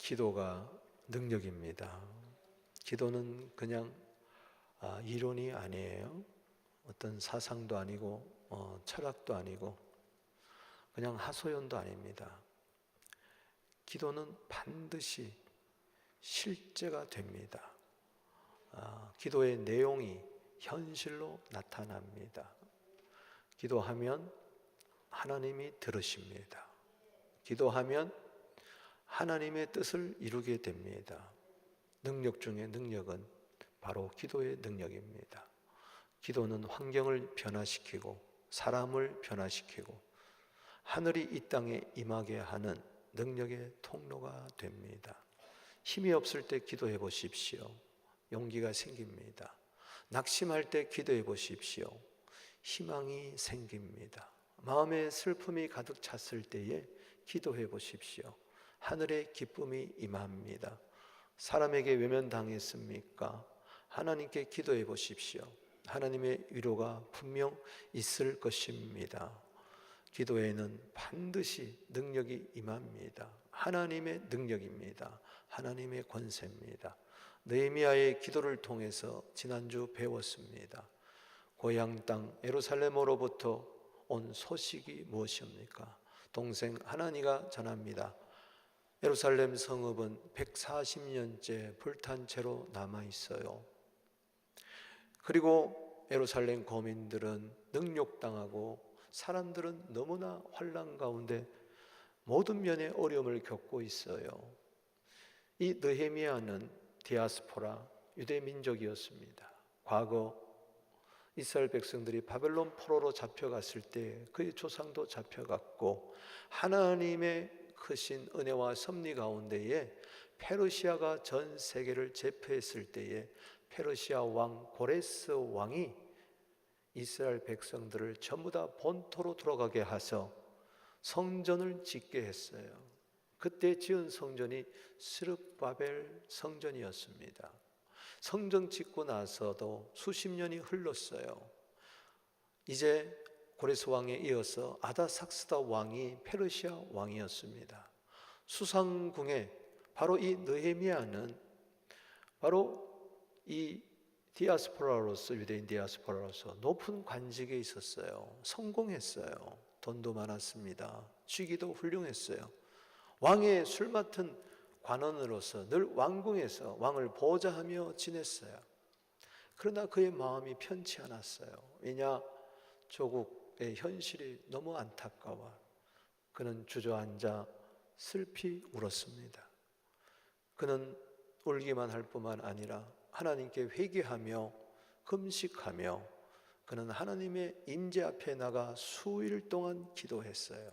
기도가 능력입니다. 기도는 그냥 이론이 아니에요. 어떤 사상도 아니고 철학도 아니고 그냥 하소연도 아닙니다. 기도는 반드시 실제가 됩니다. 기도의 내용이 현실로 나타납니다. 기도하면 하나님이 들으십니다. 기도하면 하나님의 뜻을 이루게 됩니다. 능력 중에 능력은 바로 기도의 능력입니다. 기도는 환경을 변화시키고 사람을 변화시키고 하늘이 이 땅에 임하게 하는 능력의 통로가 됩니다. 힘이 없을 때 기도해 보십시오. 용기가 생깁니다. 낙심할 때 기도해 보십시오. 희망이 생깁니다. 마음에 슬픔이 가득 찼을 때에 기도해 보십시오. 하늘의 기쁨이 임합니다. 사람에게 외면당했습니까? 하나님께 기도해 보십시오. 하나님의 위로가 분명 있을 것입니다. 기도에는 반드시 능력이 임합니다. 하나님의 능력입니다. 하나님의 권세입니다. 느헤미야의 기도를 통해서 지난주 배웠습니다. 고향 땅 예루살렘으로부터 온 소식이 무엇입니까? 동생 하나니가 전합니다. 예루살렘 성읍은 140년째 불탄 채로 남아 있어요. 그리고 예루살렘 거민들은 능욕당하고 사람들은 너무나 환난 가운데 모든 면의 어려움을 겪고 있어요. 이 느헤미야는 디아스포라 유대 민족이었습니다. 과거 이스라엘 백성들이 바벨론 포로로 잡혀갔을 때 그의 조상도 잡혀갔고 하나님의 크신 은혜와 섭리 가운데에 페르시아가 전 세계를 제패했을 때에 페르시아 왕 고레스 왕이 이스라엘 백성들을 전부 다 본토로 돌아가게 하셔 성전을 짓게 했어요. 그때 지은 성전이 스룹바벨 성전이었습니다. 성전 짓고 나서도 수십 년이 흘렀어요. 이제 고레스 왕에 이어서 아다삭스다 왕이 페르시아 왕이었습니다. 수상궁에 바로 이 느헤미야는 바로 이 디아스포라로서 유대인 디아스포라로서 높은 관직에 있었어요. 성공했어요. 돈도 많았습니다. 취기도 훌륭했어요. 왕의 술 맡은 관원으로서 늘 왕궁에서 왕을 보좌하며 지냈어요. 그러나 그의 마음이 편치 않았어요. 왜냐? 조국의 현실이 너무 안타까워 그는 주저앉아 슬피 울었습니다. 그는 울기만 할 뿐만 아니라 하나님께 회개하며 금식하며 그는 하나님의 임재 앞에 나가 수일 동안 기도했어요.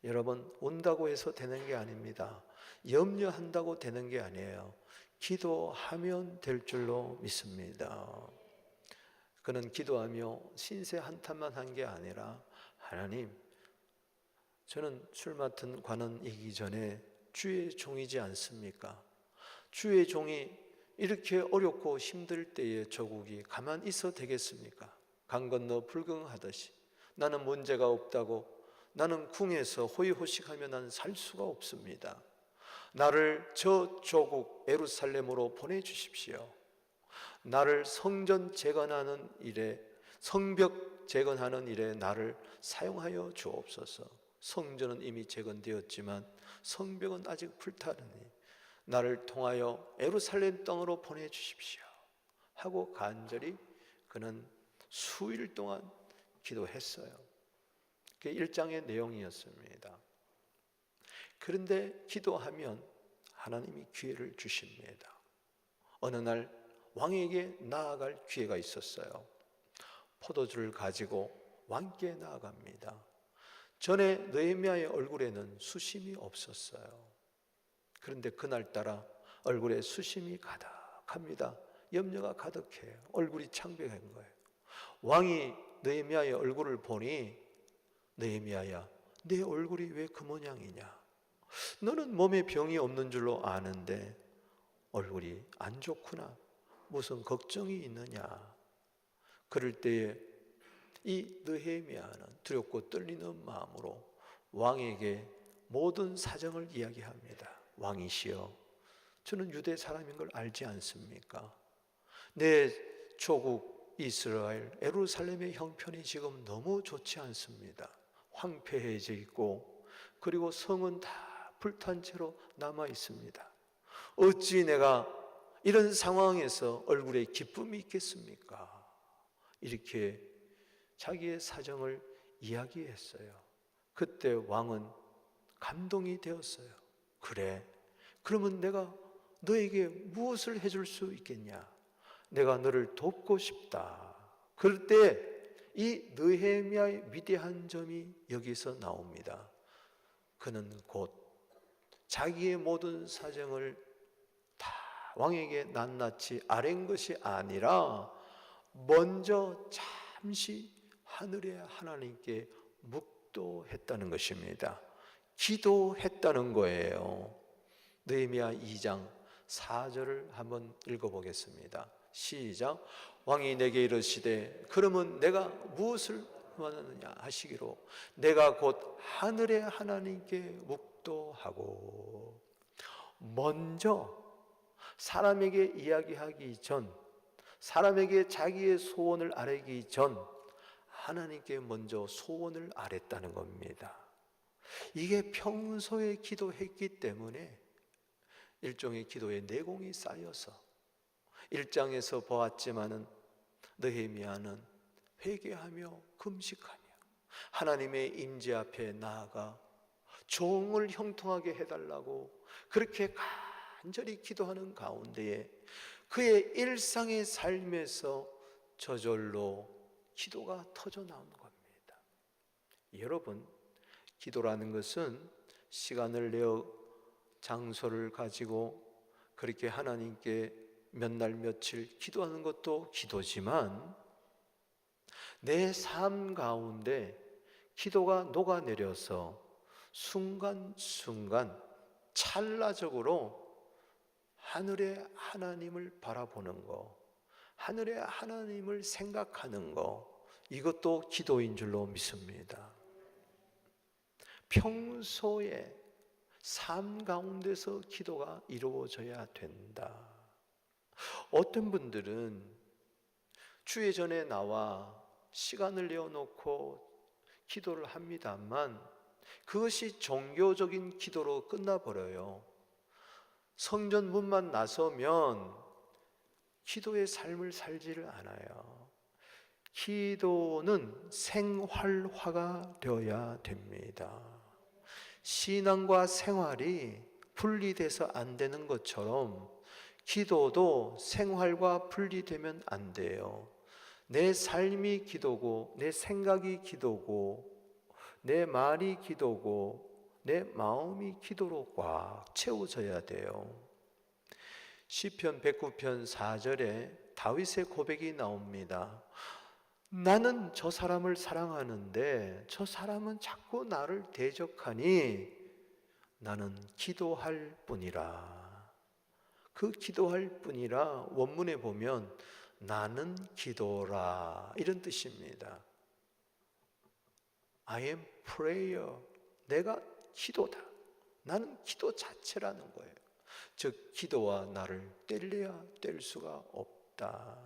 여러분, 운다고 해서 되는 게 아닙니다. 염려한다고 되는 게 아니에요. 기도하면 될 줄로 믿습니다. 그는 기도하며 신세 한탄만 한 게 아니라 하나님, 저는 술 맡은 관원이기 전에 주의 종이지 않습니까? 주의 종이 이렇게 어렵고 힘들 때에 조국이 가만히 있어 되겠습니까? 강 건너 불경하듯이 나는 문제가 없다고 나는 궁에서 호의호식하며 나는 살 수가 없습니다. 나를 저 조국 예루살렘으로 보내주십시오. 나를 성전 재건하는 일에 성벽 재건하는 일에 나를 사용하여 주옵소서. 성전은 이미 재건되었지만 성벽은 아직 불타르니 나를 통하여 예루살렘 땅으로 보내주십시오 하고 간절히 그는 수일 동안 기도했어요. 그게 1장의 내용이었습니다. 그런데 기도하면 하나님이 기회를 주십니다. 어느 날 왕에게 나아갈 기회가 있었어요. 포도주를 가지고 왕께 나아갑니다. 전에 느헤미야의 얼굴에는 수심이 없었어요. 그런데 그날따라 얼굴에 수심이 가득합니다. 염려가 가득해요. 얼굴이 창백한 거예요. 왕이 느헤미야의 얼굴을 보니 느헤미야야, 내 얼굴이 왜 그 모양이냐? 너는 몸에 병이 없는 줄로 아는데 얼굴이 안 좋구나. 무슨 걱정이 있느냐? 그럴 때에 이 느헤미야는 두렵고 떨리는 마음으로 왕에게 모든 사정을 이야기합니다. 왕이시여, 저는 유대 사람인 걸 알지 않습니까? 내 조국 이스라엘 예루살렘의 형편이 지금 너무 좋지 않습니다. 황폐해져 있고, 그리고 성은 다 불탄 채로 남아 있습니다. 어찌 내가 이런 상황에서 얼굴에 기쁨이 있겠습니까? 이렇게 자기의 사정을 이야기했어요. 그때 왕은 감동이 되었어요. 그래, 그러면 내가 너에게 무엇을 해줄 수 있겠냐? 내가 너를 돕고 싶다. 그럴 때 이 느헤미야의 위대한 점이 여기서 나옵니다. 그는 곧 자기의 모든 사정을 다 왕에게 낱낱이 아뢰는 것이 아니라 먼저 잠시 하늘의 하나님께 묵도했다는 것입니다. 기도했다는 거예요. 느헤미야 2장 4절을 한번 읽어보겠습니다. 시작. 왕이 내게 이르시되 그러면 내가 무엇을 원하느냐 하시기로 내가 곧 하늘의 하나님께 묵도하고. 먼저 사람에게 이야기하기 전, 사람에게 자기의 소원을 아뢰기 전 하나님께 먼저 소원을 아뢰었다는 겁니다. 이게 평소에 기도했기 때문에 일종의 기도의 내공이 쌓여서 1장에서 보았지만은 느헤미야는 회개하며 금식하며 하나님의 임재 앞에 나아가 종을 형통하게 해달라고 그렇게 간절히 기도하는 가운데에 그의 일상의 삶에서 저절로 기도가 터져 나오는 겁니다. 여러분, 기도라는 것은 시간을 내어 장소를 가지고 그렇게 하나님께 몇 날 며칠 기도하는 것도 기도지만 내 삶 가운데 기도가 녹아내려서 순간순간 찰나적으로 하늘의 하나님을 바라보는 거, 하늘의 하나님을 생각하는 거, 이것도 기도인 줄로 믿습니다. 평소에 삶 가운데서 기도가 이루어져야 된다. 어떤 분들은 주의 전에 나와 시간을 내어놓고 기도를 합니다만 그것이 종교적인 기도로 끝나버려요. 성전 문만 나서면 기도의 삶을 살지를 않아요. 기도는 생활화가 되어야 됩니다. 신앙과 생활이 분리돼서 안 되는 것처럼 기도도 생활과 분리되면 안 돼요. 내 삶이 기도고 내 생각이 기도고 내 말이 기도고 내 마음이 기도로 꽉 채워져야 돼요. 시편 109편 4절에 다윗의 고백이 나옵니다. 나는 저 사람을 사랑하는데 저 사람은 자꾸 나를 대적하니 나는 기도할 뿐이라. 그 기도할 뿐이라 원문에 보면 나는 기도라 이런 뜻입니다. I am prayer. 내가 기도다. 나는 기도 자체라는 거예요. 즉 기도와 나를 뗄래야 뗄 수가 없다.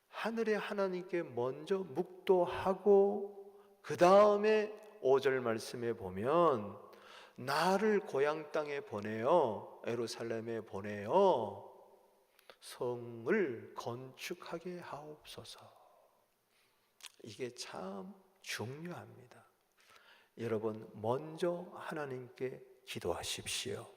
하늘의 하나님께 먼저 묵도하고 그 다음에 5절 말씀에 보면 나를 고향 땅에 보내어 예루살렘에 보내어 성을 건축하게 하옵소서. 이게 참 중요합니다. 여러분, 먼저 하나님께 기도하십시오.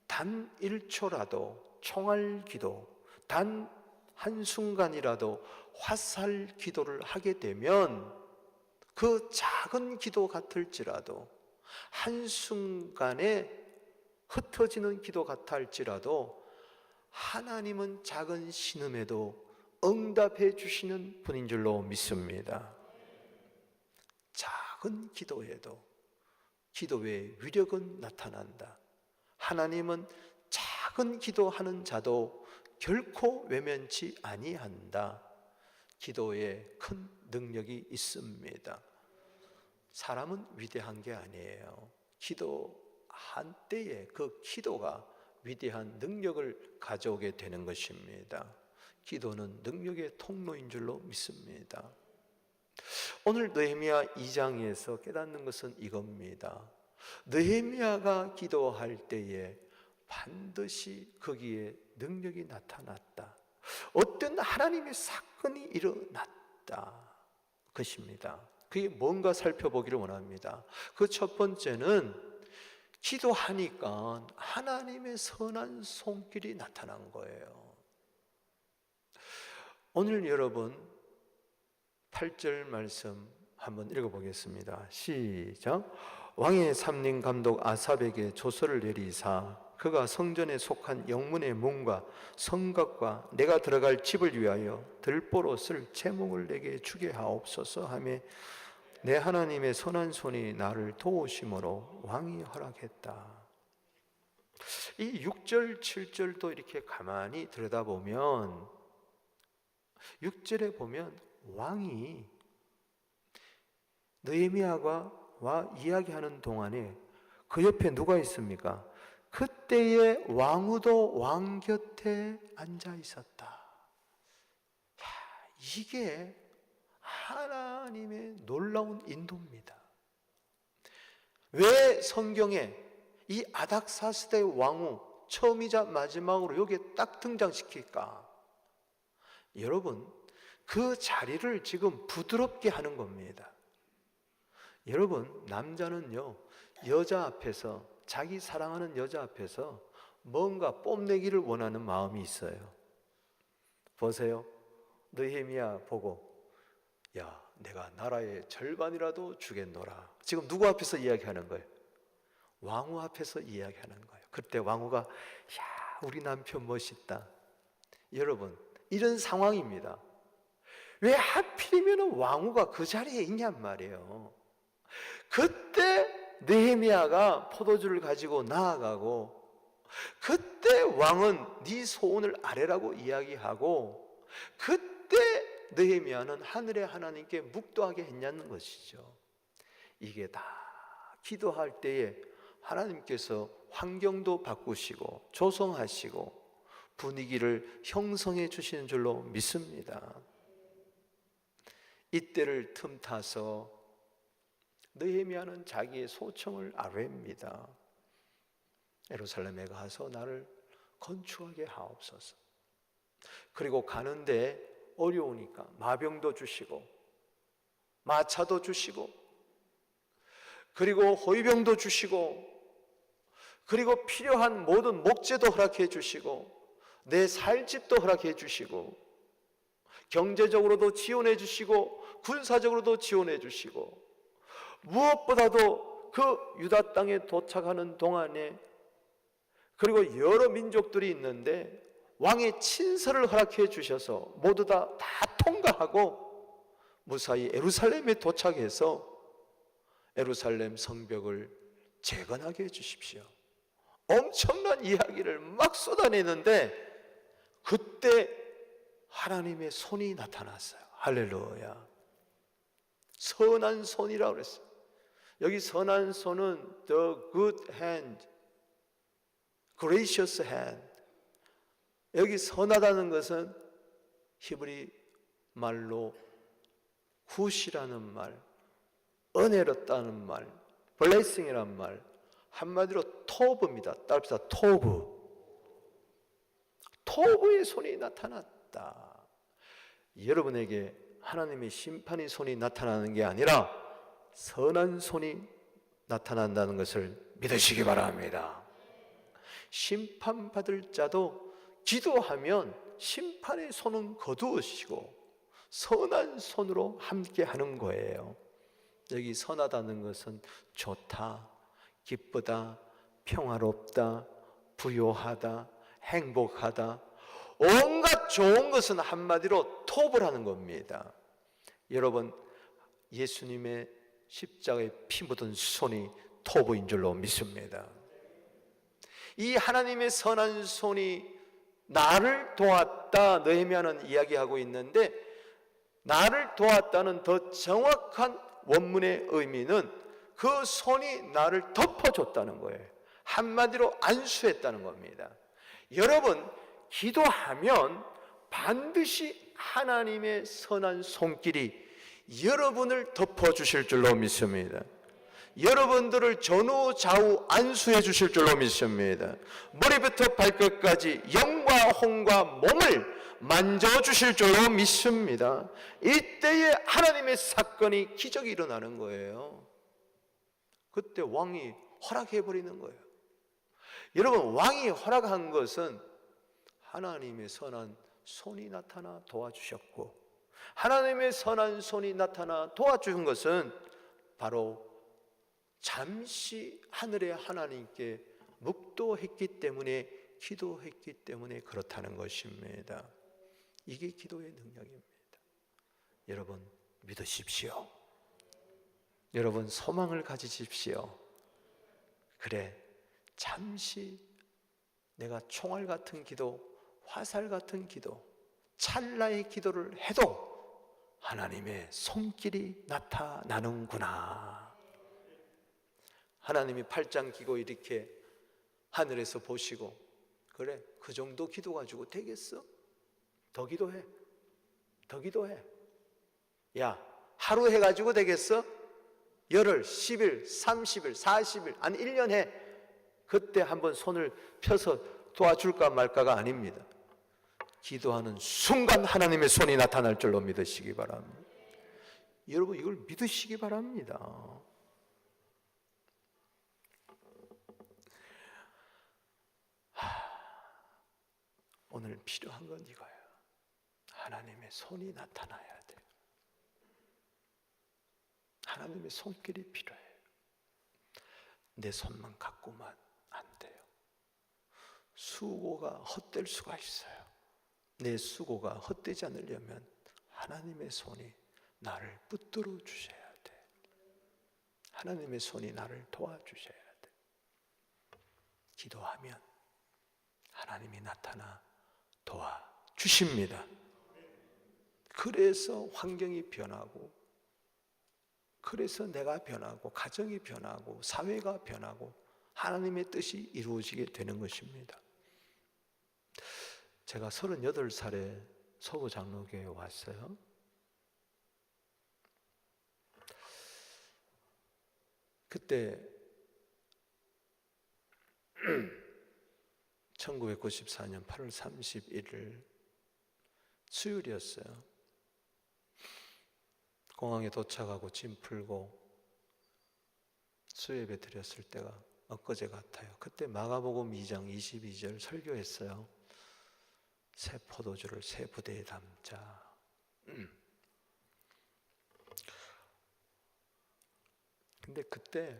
단 1초라도 총알 기도, 단 한순간이라도 화살 기도를 하게 되면 그 작은 기도 같을지라도 한순간에 흩어지는 기도 같아 할지라도 하나님은 작은 신음에도 응답해 주시는 분인 줄로 믿습니다. 작은 기도에도 기도의 위력은 나타난다. 하나님은 작은 기도하는 자도 결코 외면치 아니한다. 기도에 큰 능력이 있습니다. 사람은 위대한 게 아니에요. 기도 한때에 그 기도가 위대한 능력을 가져오게 되는 것입니다. 기도는 능력의 통로인 줄로 믿습니다. 오늘 느헤미야 2장에서 깨닫는 것은 이겁니다. 느헤미야가 기도할 때에 반드시 거기에 능력이 나타났다. 어떤 하나님의 사건이 일어났다 것입니다. 그게 뭔가 살펴보기를 원합니다. 그 첫 번째는 기도하니까 하나님의 선한 손길이 나타난 거예요. 오늘 여러분 8절 말씀 한번 읽어보겠습니다. 시작. 왕의 삼림 감독 아삽에게 조서를 내리사 그가 성전에 속한 영문의 문과 성곽과 내가 들어갈 집을 위하여 들보로 쓸 제목을 내게 주게 하옵소서 하며 내 하나님의 선한 손이 나를 도우심으로 왕이 허락했다. 이 6절 7절도 이렇게 가만히 들여다보면 6절에 보면 왕이 느헤미야와 이야기하는 동안에 그 옆에 누가 있습니까? 그때의 왕후도 왕 곁에 앉아 있었다. 이게 하나님의 놀라운 인도입니다. 왜 성경에 이 아닥사스다의 왕후 처음이자 마지막으로 여기에 딱 등장시킬까? 여러분, 그 자리를 지금 부드럽게 하는 겁니다. 여러분, 남자는요, 여자 앞에서, 자기 사랑하는 여자 앞에서 뭔가 뽐내기를 원하는 마음이 있어요. 보세요. 느헤미야 보고, 야, 내가 나라의 절반이라도 주겠노라. 지금 누구 앞에서 이야기하는 거예요? 왕후 앞에서 이야기하는 거예요. 그때 왕후가, 야, 우리 남편 멋있다. 여러분, 이런 상황입니다. 왜 하필이면 왕후가 그 자리에 있냔 말이에요. 그때 느헤미야가 포도주를 가지고 나아가고, 그때 왕은 네 소원을 아뢰라고 이야기하고, 그때 느헤미야는 하늘의 하나님께 묵도하게 했냐는 것이죠. 이게 다 기도할 때에 하나님께서 환경도 바꾸시고 조성하시고 분위기를 형성해 주시는 줄로 믿습니다. 이때를 틈타서 느헤미야는 자기의 소청을 아뢰입니다. 예루살렘에 가서 나를 건축하게 하옵소서. 그리고 가는데 어려우니까 마병도 주시고 마차도 주시고 그리고 호위병도 주시고 그리고 필요한 모든 목재도 허락해 주시고 내 살 집도 허락해 주시고 경제적으로도 지원해 주시고 군사적으로도 지원해 주시고 무엇보다도 그 유다 땅에 도착하는 동안에 그리고 여러 민족들이 있는데 왕의 친서를 허락해 주셔서 모두 다 통과하고 무사히 예루살렘에 도착해서 예루살렘 성벽을 재건하게 해주십시오. 엄청난 이야기를 막 쏟아내는데 그때 하나님의 손이 나타났어요. 할렐루야. 선한 손이라고 그랬어요. 여기 선한 손은 the good hand, gracious hand. 여기 선하다는 것은 히브리 말로 굿이라는 말, 은혜롭다는 말, 블레싱이라는 말, 한마디로 토브입니다. 따릅시다. 토브. 토브의 손이 나타났다. 여러분에게 하나님의 심판의 손이 나타나는 게 아니라 선한 손이 나타난다는 것을 믿으시기 바랍니다. 심판받을 자도 기도하면 심판의 손은 거두으시고 선한 손으로 함께 하는 거예요. 여기 선하다는 것은 좋다, 기쁘다, 평화롭다, 부요하다, 행복하다, 온갖 좋은 것은 한마디로 톱을 겁니다. 여러분, 예수님의 십자가에 피 묻은 손이 톱인 줄로 믿습니다. 이 하나님의 선한 손이 나를 도왔다, 느헤미야는 이야기하고 있는데 나를 도왔다는 더 정확한 원문의 의미는 그 손이 나를 덮어줬다는 거예요. 한마디로 안수했다는 겁니다. 여러분, 기도하면 반드시 하나님의 선한 손길이 여러분을 덮어주실 줄로 믿습니다. 여러분들을 전후 좌우 안수해 주실 줄로 믿습니다. 머리부터 발끝까지 영과 혼과 몸을 만져주실 줄로 믿습니다. 이때에 하나님의 사건이, 기적이 일어나는 거예요. 그때 왕이 허락해버리는 거예요. 여러분, 왕이 허락한 것은 하나님의 선한 손이 나타나 도와주셨고, 하나님의 선한 손이 나타나 도와준 것은 바로 잠시 하늘의 하나님께 묵도했기 때문에, 기도했기 때문에 그렇다는 것입니다. 이게 기도의 능력입니다. 여러분, 믿으십시오. 여러분, 소망을 가지십시오. 그래, 잠시 내가 총알 같은 기도, 화살 같은 기도, 찰나의 기도를 해도 하나님의 손길이 나타나는구나. 하나님이 팔짱 끼고 이렇게 하늘에서 보시고, 그래, 그 정도 기도 가지고 되겠어? 더 기도해. 더 기도해. 야, 하루 해가지고 되겠어? 열흘, 10일, 30일, 40일, 아니 1년 해. 그때 한번 손을 펴서 도와줄까 말까가 아닙니다. 기도하는 순간 하나님의 손이 나타날 줄로 믿으시기 바랍니다. 여러분, 이걸 믿으시기 바랍니다. 오늘 필요한 건 이거예요. 하나님의 손이 나타나야 돼요. 하나님의 손길이 필요해요. 내 손만 갖고만 안 돼요. 수고가 헛될 수가 있어요. 내 수고가 헛되지 않으려면 하나님의 손이 나를 붙들어 주셔야 돼. 하나님의 손이 나를 도와주셔야 돼. 기도하면 하나님이 나타나 도와주십니다. 그래서 환경이 변하고, 그래서 내가 변하고, 가정이 변하고, 사회가 변하고, 하나님의 뜻이 이루어지게 되는 것입니다. 제가 38살에 서구 장로교회에 왔어요. 그때 1994년 8월 31일 수요일이었어요. 공항에 도착하고 짐 풀고 수요예배 드렸을 때가 엊그제 같아요. 그때 마가복음 2장 22절 설교했어요. 새 포도주를 새 부대에 담자. 근데 그때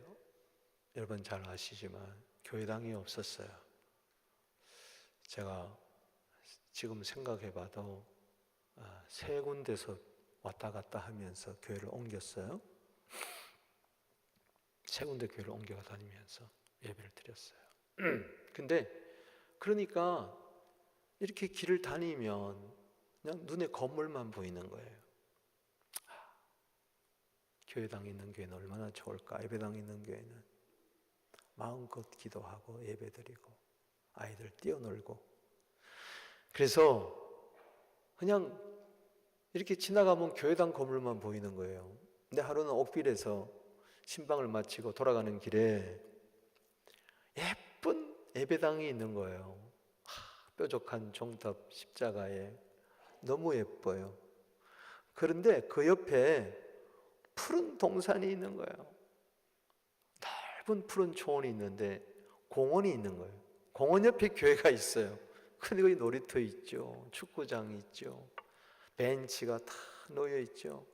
여러분 잘 아시지만 교회당이 없었어요. 제가 지금 생각해봐도 세 군데서 왔다 갔다 하면서 교회를 옮겼어요. 세 군데 교회를 옮겨 다니면서 예배를 드렸어요. 근데 그러니까 이렇게 길을 다니면 그냥 눈에 건물만 보이는 거예요. 교회당 있는 교회는 얼마나 좋을까. 예배당 있는 교회는 마음껏 기도하고 예배드리고 아이들 뛰어놀고. 그래서 그냥 이렇게 지나가면 교회당 건물만 보이는 거예요. 근데 하루는 옥빌에서 신방을 마치고 돌아가는 길에 예쁜 예배당이 있는 거예요. 뾰족한 종탑 십자가에 너무 예뻐요. 그런데 그 옆에 푸른 동산이 있는 거예요. 넓은 푸른 초원이 있는데 공원이 있는 거예요. 공원 옆에 교회가 있어요. 근데 거기 놀이터 있죠. 축구장이 있죠. 벤치가 다 놓여 있죠.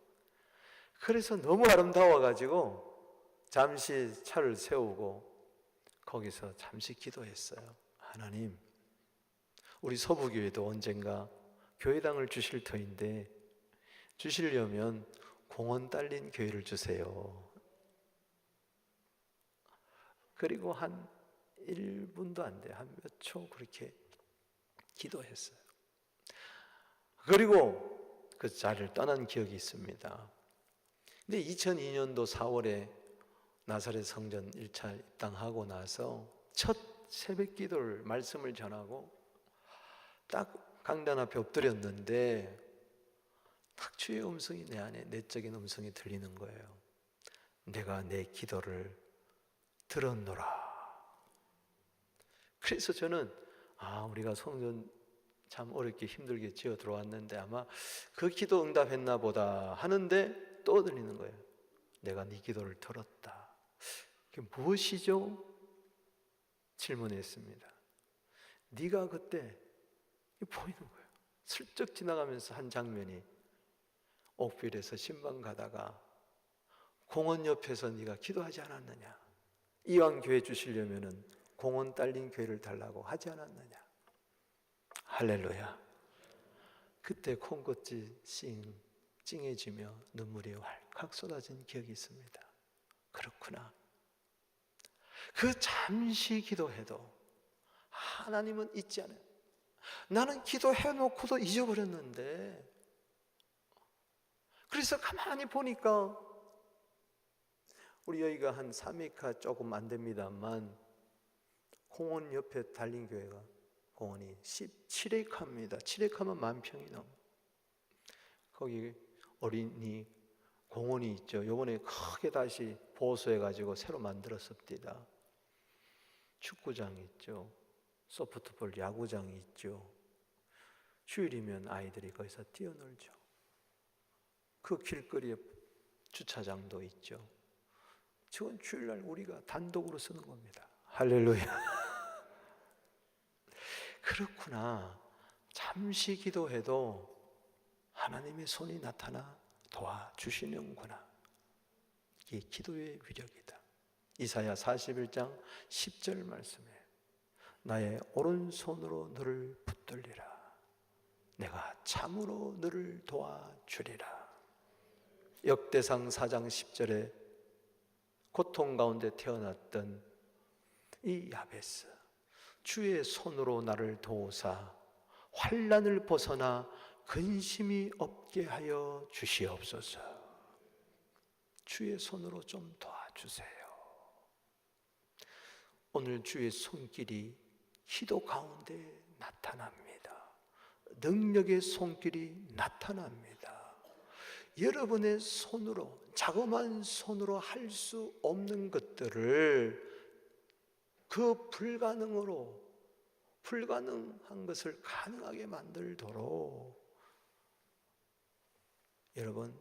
그래서 너무 아름다워가지고 잠시 차를 세우고 거기서 잠시 기도했어요. 하나님, 우리 서부교회도 언젠가 교회당을 주실 터인데 주시려면 공원 딸린 교회를 주세요. 그리고 한 1분도 안 돼. 한 몇 초 그렇게 기도했어요. 그리고 그 자리를 떠난 기억이 있습니다. 근데 2002년도 4월에 나사렛 성전 1차 입당하고 나서 첫 새벽 기도를 말씀을 전하고 딱 강단 앞에 엎드렸는데 딱 주의 음성이 내 안에 내적인 음성이 들리는 거예요. 내가 내 기도를 들었노라. 그래서 저는 우리가 성전 참 어렵게 힘들게 지어 들어왔는데 아마 그 기도 응답했나 보다 하는데 또 들리는 거예요. 내가 네 기도를 들었다. 그게 무엇이죠? 질문했습니다. 네가 그때 보이는 거예요. 슬쩍 지나가면서 한 장면이 옥빌에서 신방 가다가 공원 옆에서 네가 기도하지 않았느냐. 이왕 교회 주시려면은 공원 딸린 교회를 달라고 하지 않았느냐. 할렐루야. 그때 콩꽃이 찡해지며 눈물이 왈칵 쏟아진 기억이 있습니다. 그렇구나. 그 잠시 기도해도 하나님은 잊지 않아요. 나는 기도해놓고도 잊어버렸는데, 그래서 가만히 보니까 우리 여기가 한 3회가 조금 안 됩니다만 공원 옆에 달린 교회가 공원이 17회카입니다. 7회카면 10,000평이 넘어. 거기 어린이 공원이 있죠. 이번에 크게 다시 보수해가지고 새로 만들었습니다. 축구장이 있죠. 소프트볼 야구장이 있죠. 주일이면 아이들이 거기서 뛰어놀죠. 그 길거리에 주차장도 있죠. 저건 주일날 우리가 단독으로 쓰는 겁니다. 할렐루야. 그렇구나. 잠시 기도해도 하나님의 손이 나타나 도와주시는구나. 이게 기도의 위력이다. 이사야 41장 10절 말씀에 나의 오른손으로 너를 붙들리라. 내가 참으로 너를 도와주리라. 역대상 4장 10절에 고통 가운데 태어났던 이 야베스, 주의 손으로 나를 도우사 환난을 벗어나 근심이 없게 하여 주시옵소서. 주의 손으로 좀 도와주세요. 오늘 주의 손길이 기도 가운데 나타납니다. 능력의 손길이 나타납니다. 여러분의 손으로, 자그마한 손으로 할 수 없는 것들을 그 불가능한 것을 가능하게 만들도록, 여러분,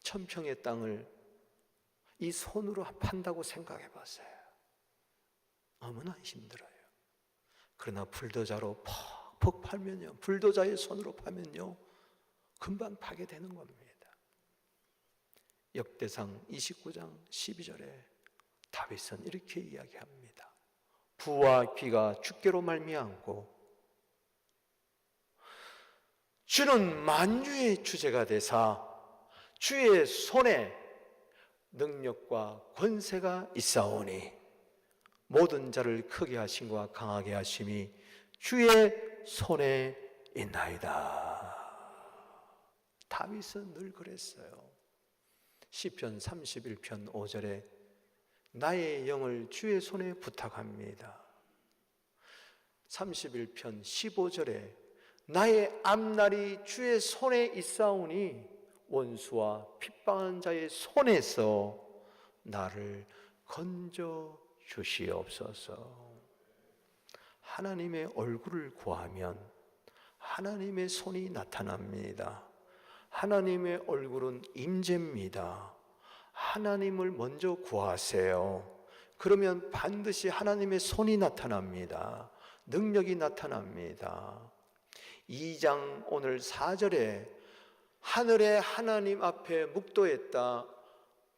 1,000평의 땅을 이 손으로 판다고 생각해 봤어요. 너무나 힘들어요. 그러나 불도자로 퍽퍽 팔면요, 불도자의 손으로 파면요, 금방 파게 되는 겁니다. 역대상 29장 12절에 다윗은 이렇게 이야기합니다. 부와 귀가 주께로 말미암고 주는 만유의 주제가 되사 주의 손에 능력과 권세가 있사오니 모든 자를 크게 하심과 강하게 하심이 주의 손에 있나이다. 다윗은 늘 그랬어요. 시편 31편 5절에 나의 영을 주의 손에 부탁합니다. 31편 15절에 나의 앞날이 주의 손에 있사오니 원수와 핍박하는 자의 손에서 나를 건져 주시옵소서. 하나님의 얼굴을 구하면 하나님의 손이 나타납니다. 하나님의 얼굴은 임재입니다. 하나님을 먼저 구하세요. 그러면 반드시 하나님의 손이 나타납니다. 능력이 나타납니다. 2장 오늘 4절에 하늘의 하나님 앞에 묵도했다.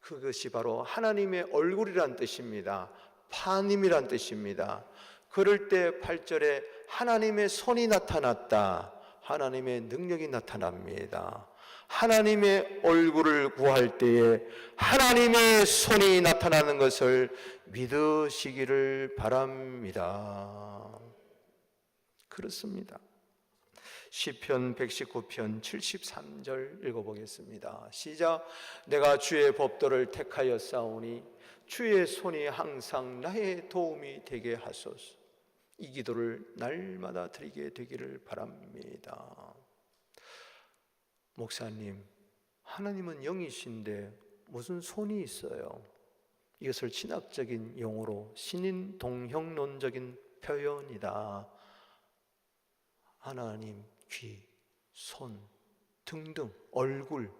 그것이 바로 하나님의 얼굴이란 뜻입니다. 파님이란 뜻입니다. 그럴 때 8절에 하나님의 손이 나타났다. 하나님의 능력이 나타납니다. 하나님의 얼굴을 구할 때에 하나님의 손이 나타나는 것을 믿으시기를 바랍니다. 그렇습니다. 시편 119편 73절 읽어보겠습니다. 시작. 내가 주의 법도를 택하여 싸우니 주의 손이 항상 나의 도움이 되게 하소서. 이 기도를 날마다 드리게 되기를 바랍니다. 목사님, 하나님은 영이신데 무슨 손이 있어요? 이것을 신학적인 용어로 신인동형론적인 표현이다. 하나님 귀, 손 등등, 얼굴,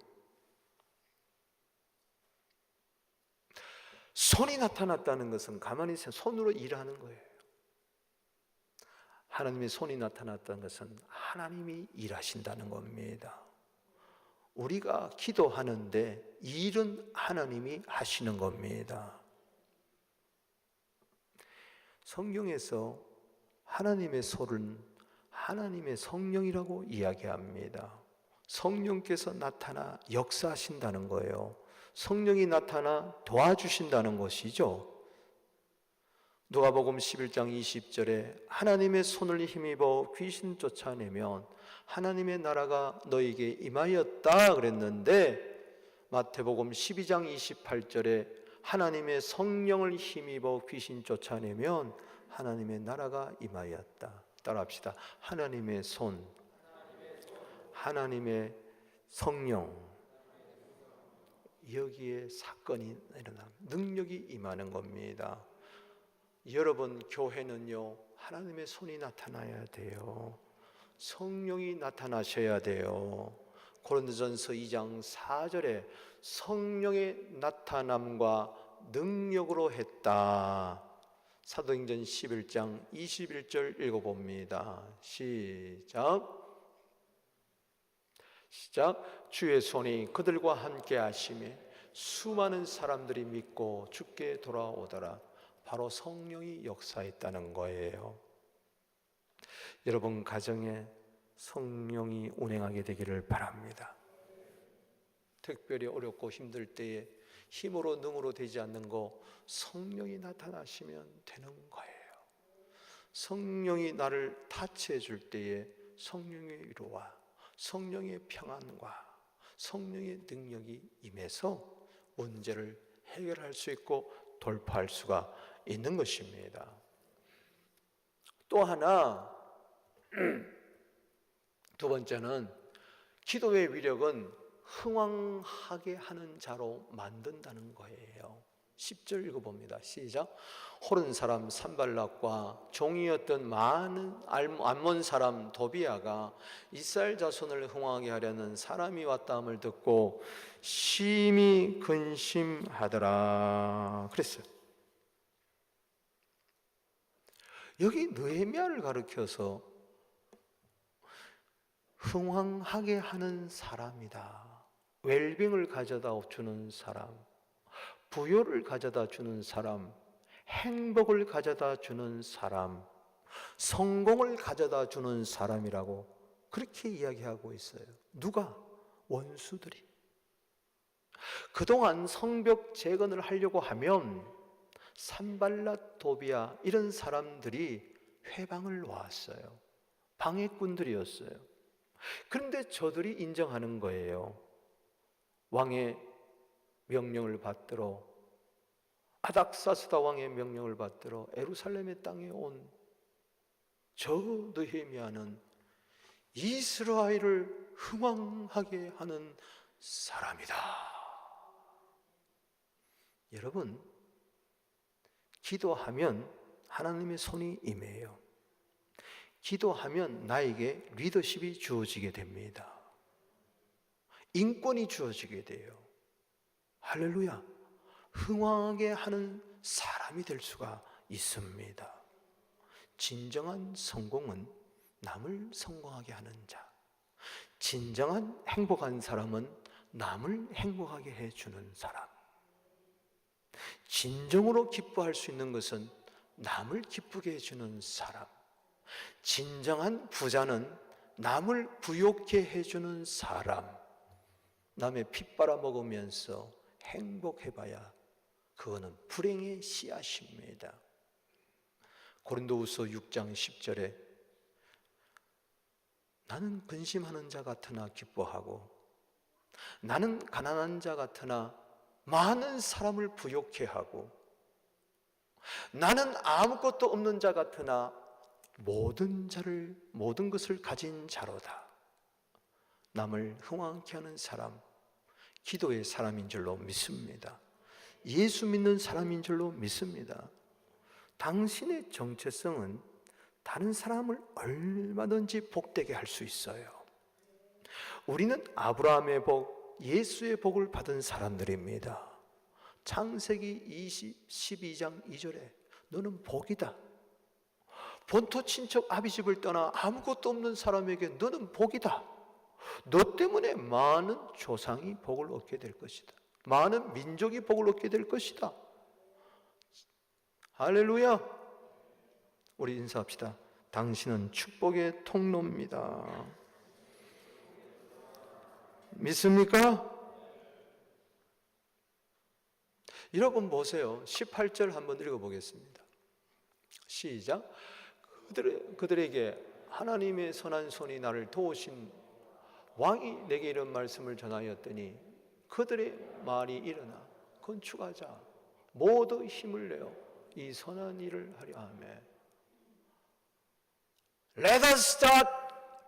손이 나타났다는 것은 가만히 있어요. 손으로 일하는 거예요. 하나님의 손이 나타났다는 것은 하나님이 일하신다는 겁니다. 우리가 기도하는데 일은 하나님이 하시는 겁니다. 성경에서 하나님의 손은 하나님의 성령이라고 이야기합니다. 성령께서 나타나 역사하신다는 거예요. 성령이 나타나 도와주신다는 것이죠. 누가복음 11장 20절에 하나님의 손을 힘입어 귀신 쫓아내면 하나님의 나라가 너에게 임하였다 그랬는데, 마태복음 12장 28절에 하나님의 성령을 힘입어 귀신 쫓아내면 하나님의 나라가 임하였다. 따라합시다. 하나님의 손, 하나님의 성령, 여기에 사건이 일어나 능력이 임하는 겁니다. 여러분, 교회는요, 하나님의 손이 나타나야 돼요. 성령이 나타나셔야 돼요. 고린도전서 2장 4절에 성령의 나타남과 능력으로 했다. 사도행전 11장 21절 읽어봅니다. 시작. 주의 손이 그들과 함께 하심에 수많은 사람들이 믿고 주께 돌아오더라. 바로 성령이 역사했다는 거예요. 여러분 가정에 성령이 운행하게 되기를 바랍니다. 특별히 어렵고 힘들 때에 힘으로 능으로 되지 않는 거 성령이 나타나시면 되는 거예요. 성령이 나를 타치해 줄 때에 성령의 위로와 성령의 평안과 성령의 능력이 임해서 문제를 해결할 수 있고 돌파할 수가 있는 것입니다. 또 하나, 두 번째는 기도의 위력은 흥왕하게 하는 자로 만든다는 거예요. 10절 읽어봅니다. 시작. 호른 사람 산발락과 종이었던 많은 암몬 사람 도비아가 이스라엘 자손을 흥왕하게 하려는 사람이 왔다함을 듣고 심히 근심하더라 그랬어요. 여기 느헤미야를 가리켜서 흥왕하게 하는 사람이다. 웰빙을 가져다 주는 사람, 부요를 가져다 주는 사람, 행복을 가져다 주는 사람, 성공을 가져다 주는 사람이라고 그렇게 이야기하고 있어요. 누가? 원수들이. 그동안 성벽 재건을 하려고 하면 산발랏, 도비아 이런 사람들이 회방을 놓았어요. 방해꾼들이었어요. 그런데 저들이 인정하는 거예요. 왕의 명령을 받들어, 아닥사스다 왕의 명령을 받들어 예루살렘의 땅에 온 저 느헤미야는 이스라엘을 흥왕하게 하는 사람이다. 여러분, 기도하면 하나님의 손이 임해요. 기도하면 나에게 리더십이 주어지게 됩니다. 인권이 주어지게 돼요. 할렐루야. 흥왕하게 하는 사람이 될 수가 있습니다. 진정한 성공은 남을 성공하게 하는 자, 진정한 행복한 사람은 남을 행복하게 해주는 사람, 진정으로 기뻐할 수 있는 것은 남을 기쁘게 해주는 사람, 진정한 부자는 남을 부욕해 해주는 사람, 남의 피 빨아먹으면서 행복해봐야 그거는 불행의 씨앗입니다. 고린도후서 6장 10절에 나는 근심하는 자 같으나 기뻐하고 나는 가난한 자 같으나 많은 사람을 부욕해 하고 나는 아무것도 없는 자 같으나 모든 것을 가진 자로다. 남을 흥왕케 하는 사람, 기도의 사람인 줄로 믿습니다. 예수 믿는 사람인 줄로 믿습니다. 당신의 정체성은 다른 사람을 얼마든지 복되게 할 수 있어요. 우리는 아브라함의 복, 예수의 복을 받은 사람들입니다. 창세기 12장 2절에 너는 복이다. 본토 친척 아비집을 떠나 아무것도 없는 사람에게 너는 복이다. 너 때문에 많은 조상이 복을 얻게 될 것이다. 많은 민족이 복을 얻게 될 것이다. 할렐루야. 우리 인사합시다. 당신은 축복의 통로입니다. 믿습니까? 여러분 보세요. 18절 한번 읽어보겠습니다. 시작. 그들에게 하나님의 선한 손이 나를 도우신 왕이 내게 이런 말씀을 전하였더니 그들의 말이 일어나 건축하자. 모두 힘을 내어 이 선한 일을 하려 하며 Let us start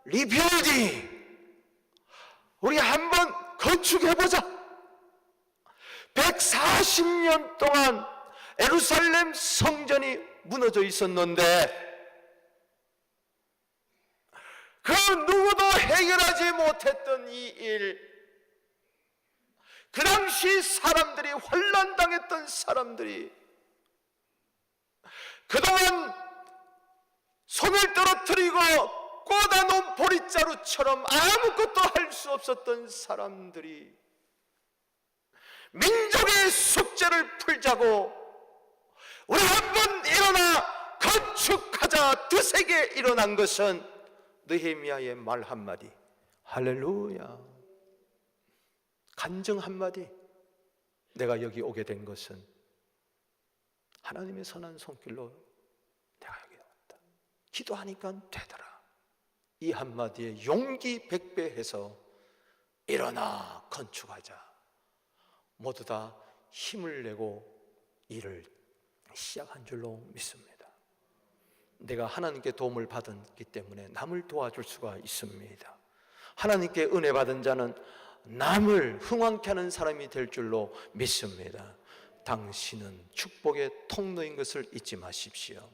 rebuilding. 우리 한번 건축해보자. 140년 동안 예루살렘 성전이 무너져 있었는데 그 누구도 해결하지 못했던 이 일, 그 당시 사람들이, 환난당했던 사람들이 그동안 손을 떨어뜨리고 꽂아놓은 보릿자루처럼 아무것도 할 수 없었던 사람들이 민족의 숙제를 풀자고 우리 한번 일어나 건축하자 드세게 일어난 것은 느헤미야의 말 한마디, 할렐루야, 간증 한마디, 내가 여기 오게 된 것은 하나님의 선한 손길로 내가 여기 왔다. 기도하니까 되더라. 이 한마디에 용기 100배 해서 일어나 건축하자. 모두 다 힘을 내고 일을 시작한 줄로 믿습니다. 내가 하나님께 도움을 받았기 때문에 남을 도와줄 수가 있습니다. 하나님께 은혜 받은 자는 남을 흥왕케 하는 사람이 될 줄로 믿습니다. 당신은 축복의 통로인 것을 잊지 마십시오.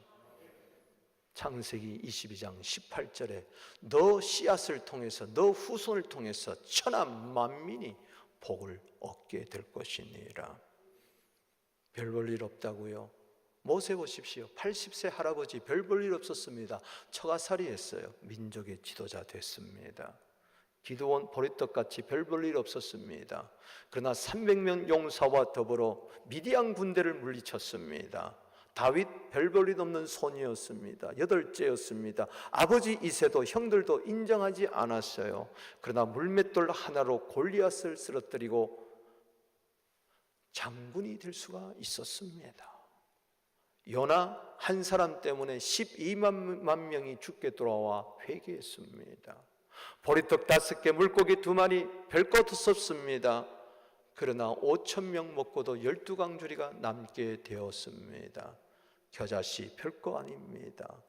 창세기 22장 18절에 너 씨앗을 통해서, 너 후손을 통해서 천하 만민이 복을 얻게 될 것이니라. 별 볼 일 없다고요? 모세 보십시오. 80세 할아버지 별 볼 일 없었습니다. 처가살이 했어요. 민족의 지도자 됐습니다. 기드온 보리떡같이 별 볼 일 없었습니다. 그러나 300명 용사와 더불어 미디안 군대를 물리쳤습니다. 다윗 별 볼 일 없는 손이었습니다. 8째였습니다. 아버지 이새도 형들도 인정하지 않았어요. 그러나 물맷돌 하나로 골리앗을 쓰러뜨리고 장군이 될 수가 있었습니다. 요나 한 사람 때문에 12만 명이 죽게 돌아와 회개했습니다. 보리떡 5개, 물고기 2마리 별것 없었습니다. 그러나 5,000명 먹고도 12강주리가 남게 되었습니다. 겨자씨 별거 아닙니다.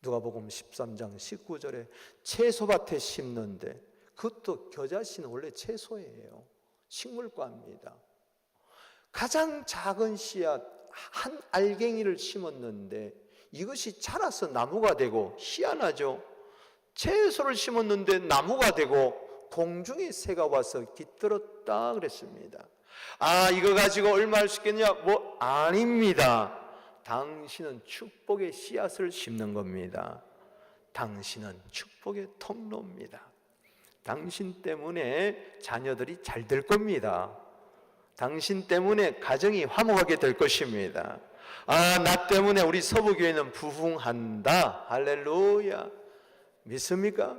누가복음 13장 19절에 채소밭에 심는데, 그것도 겨자씨는 원래 채소예요. 식물과입니다. 가장 작은 씨앗 한 알갱이를 심었는데 이것이 자라서 나무가 되고, 희한하죠. 채소를 심었는데 나무가 되고 공중에 새가 와서 깃들었다 그랬습니다. 아, 이거 가지고 얼마 할 수 있겠냐? 뭐 아닙니다. 당신은 축복의 씨앗을 심는 겁니다. 당신은 축복의 통로입니다. 당신 때문에 자녀들이 잘 될 겁니다. 당신 때문에 가정이 화목하게 될 것입니다. 아, 나 때문에 우리 서부교회는 부흥한다. 할렐루야. 믿습니까?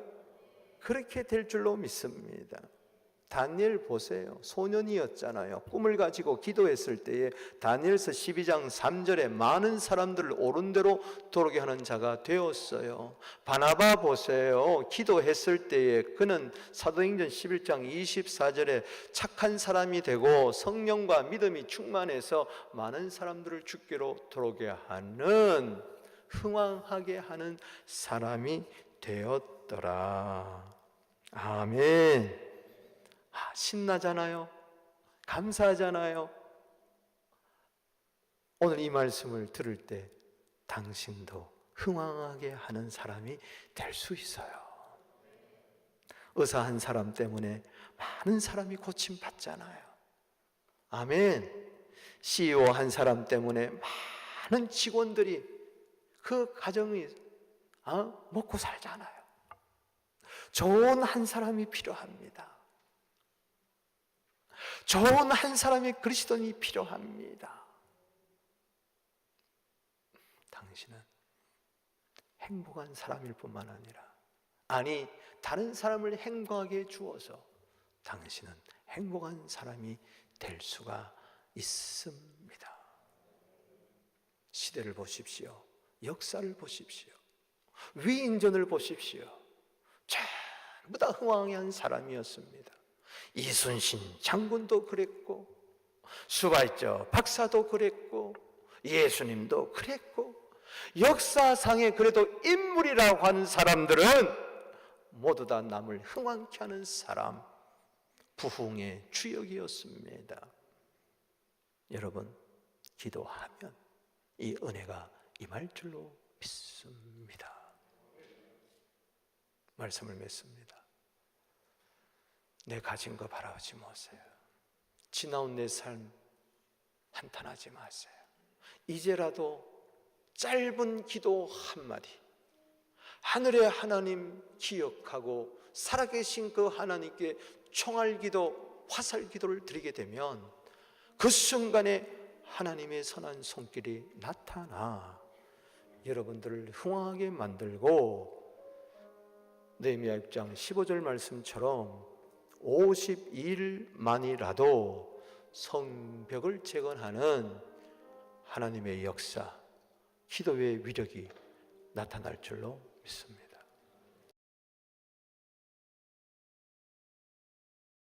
그렇게 될 줄로 믿습니다. 다니엘 보세요. 소년이었잖아요. 꿈을 가지고 기도했을 때에 다니엘서 12장 3절에 많은 사람들을 옳은 대로 돌아오게 하는 자가 되었어요. 바나바 보세요. 기도했을 때에 그는 사도행전 11장 24절에 착한 사람이 되고 성령과 믿음이 충만해서 많은 사람들을 주께로 돌아오게 하는, 흥왕하게 하는 사람이 되었더라. 아멘. 신나잖아요. 감사하잖아요. 오늘 이 말씀을 들을 때 당신도 흥왕하게 하는 사람이 될 수 있어요. 의사 한 사람 때문에 많은 사람이 고침받잖아요. 아멘. CEO 한 사람 때문에 많은 직원들이 그 가정이 먹고 살잖아요. 좋은 한 사람이 필요합니다. 좋은 한 사람의 그리스도인이 필요합니다. 당신은 행복한 사람일 뿐만 아니라, 다른 사람을 행복하게 해 주어서 당신은 행복한 사람이 될 수가 있습니다. 시대를 보십시오. 역사를 보십시오. 위인전을 보십시오. 전부 다 흥왕한 사람이었습니다. 이순신 장군도 그랬고, 수발저 박사도 그랬고, 예수님도 그랬고, 역사상에 그래도 인물이라고 하는 사람들은 모두 다 남을 흥왕케 하는 사람, 부흥의 주역이었습니다. 여러분, 기도하면 이 은혜가 임할 줄로 믿습니다. 말씀을 맺습니다. 내 가진 거 바라보지 마세요. 지나온 내 삶 한탄하지 마세요. 이제라도 짧은 기도 한마디, 하늘의 하나님 기억하고 살아계신 그 하나님께 총알기도, 화살기도를 드리게 되면 그 순간에 하나님의 선한 손길이 나타나 여러분들을 흥왕하게 만들고, 느헤미야 6장 15절 말씀처럼 52일만이라도 성벽을 재건하는 하나님의 역사, 기도의 위력이 나타날 줄로 믿습니다.